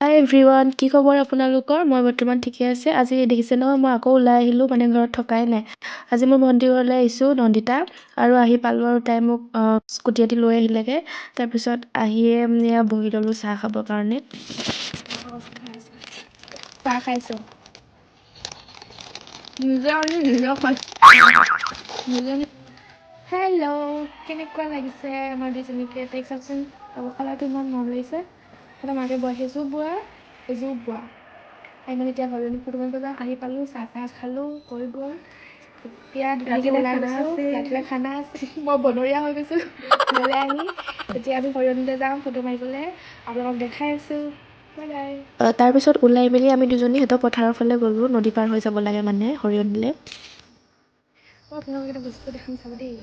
হাই everyone, কি খবৰ আপোনালোকৰ? মই বৰ্তমান ঠিকে আছে। আজি দেখিছে নহয়, মই আকৌ ওলাই আহিলোঁ, মানে ঘৰত থকাই নাই। আজি মই ভণ্টিৰ ঘৰলৈ আহিছোঁ, নন্দিতা, আৰু আহি পালোঁ আৰু তাই মোক স্কুটি এটি লৈ আহিলেগৈ। তাৰপিছত আহিয়ে এয়া বহি ল'লোঁ চাহ খাবৰ কাৰণে। চাহ খাইছোঁ। হেল্ল', কেনেকুৱা লাগিছে আমাৰ দুজনীকে? তাইক চাওকচোন, কালাৰটো ইমান মৰম লাগিছে। এটা মাকে বয় সেইযোৰ বোৱা, এযোৰ বোৱা। আমি মানে এতিয়া ঘৰলৈ ফটো মাৰিব যাওঁ, আহি পালোঁ, চাহ খালোঁ, হৈ গ'ল। এতিয়া ধুনীয়াকৈ ওলাই গৈছোঁ, ৰাতিলৈ খানা আছে। মই বনৰীয়া হৈ গৈছোঁ ঘৰলৈ আহি। এতিয়া আমি সৰিয়নিলৈ যাওঁ ফটো মাৰিবলৈ, আপোনালোকক দেখাই আছোঁ। তাৰপিছত ওলাই মেলি আমি দুজনী সিহঁতৰ পথাৰৰ ফালে গ'লোঁ, নদী পাৰ হৈ যাব লাগে মানে সৰিয়নিলৈ। মই আপোনালোকক এটা বস্তু দেখাম চাব দেই।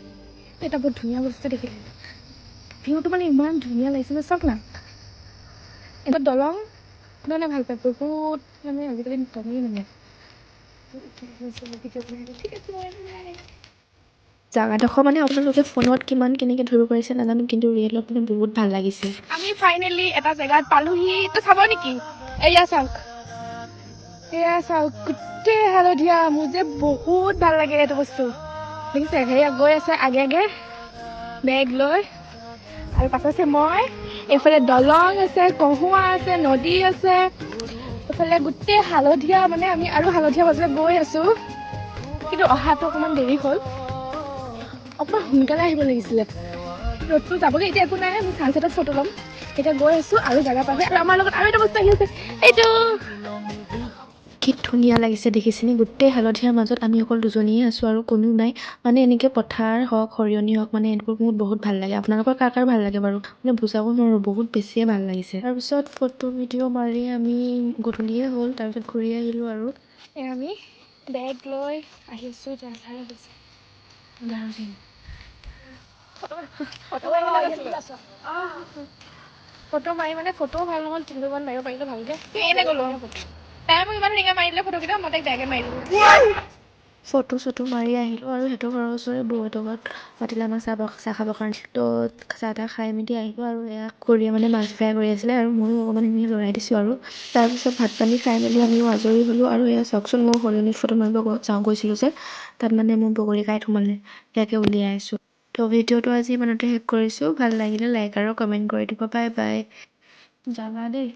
এটা বহুত ধুনীয়া বস্তু দেখিলে। ভিউটো মানে ইমান ধুনীয়া লাগিছে যে, চাওক না। এটা দলং মানে ভাল পায়, বহুত মানে আজিকালি দলঙেই মানে। জাগাডোখৰ মানে আপোনালোকে ফোনত কেনেকৈ ধৰিব পাৰিছে নাজানো, কিন্তু ৰিয়েলত মানে বহুত ভাল লাগিছে। আমি ফাইনেলি এটা জেগাত পালোহি। এইটো চাব নেকি? এয়া চাওক, এয়া চাওক, গোটেই হালধীয়া। মোৰ যে বহুত ভাল লাগে এইটো বস্তু। দেখিছে, সেয়া গৈ আছে আগে বেগ লৈ, আৰু পাছত আছে মই। এইফালে দলং আছে, কহুৱা আছে, নদী আছে, এইফালে গোটেই হালধীয়া। মানে আমি আৰু হালধীয়া মাজে গৈ আছোঁ, কিন্তু অহাটো অকণমান দেৰি হ'ল। অকণমান সোনকালে আহিব লাগিছিলে। ৰ'দটো যাবগৈ, এতিয়া একো নাই, আমি ছানছেটত ফটো ল'ম। এতিয়া গৈ আছোঁ আৰু জেগা পাবগৈ, আৰু আমাৰ লগত আৰু এটা বস্তু আহি আছে, এইটো। কি ধুনীয়া লাগিছে দেখিছেনে? গোটেই হালধীয়াৰ মাজত আমি অকল দুজনীয়ে আছোঁ আৰু কোনো নাই। মানে এনেকৈ পথাৰ হওক, সৰিয়নি হওক, মানে এনেবোৰ মোৰ বহুত ভাল লাগে। আপোনালোকৰ কাৰ ভাল লাগে বাৰু? মানে বুজাব নোৱাৰোঁ, বহুত বেছিয়ে ভাল লাগিছে। তাৰপিছত ফটো ভিডিঅ' মাৰি আমি গধূলিয়ে হ'ল, তাৰপিছত ঘূৰি আহিলোঁ আৰু আমি বেগ লৈ আহিছোঁ। ফটো মাৰি মানে ফটোও ভাল নহ'ল, তিনিবাৰমান মাৰিব পাৰিলে ভালকৈ। এনে গ'লোঁ তাই মোক ইমান ধুনীয়াকৈ মাৰি দিলে ফটোকেইটা, মই তাইক বেয়াকৈ মাৰি দিলোঁ। ফটো মাৰি আহিলোঁ আৰু সিহঁতৰ ঘৰৰ ওচৰৰে বৌহঁতৰ ঘৰত মাতিলে আমাক চাহ খাবৰ কাৰণে। তো চাহ তাহ খাই মেলি আহিলোঁ, আৰু এয়া খুৰীয়ে মানে মাছ ফ্ৰাই কৰি আছিলে, আৰু ময়ো অকণমান এনেই লৰাই দিছোঁ আৰু। তাৰপিছত ভাত পানী খাই মেলি আমিও আজৰি হ'লোঁ, আৰু এয়া চাওকচোন, মই সৰিয়নিত ফটো মাৰিব গৈছিলোঁ যে, তাত মানে মোৰ বগৰী কাঁইট সোমালে, ইয়াকে উলিয়াই আছোঁ। তো ভিডিঅ'টো আজি ইমানতে শেষ কৰিছোঁ। ভাল লাগিলে লাইক আৰু কমেণ্ট কৰি দিব। Bye bye. জাগা দেই।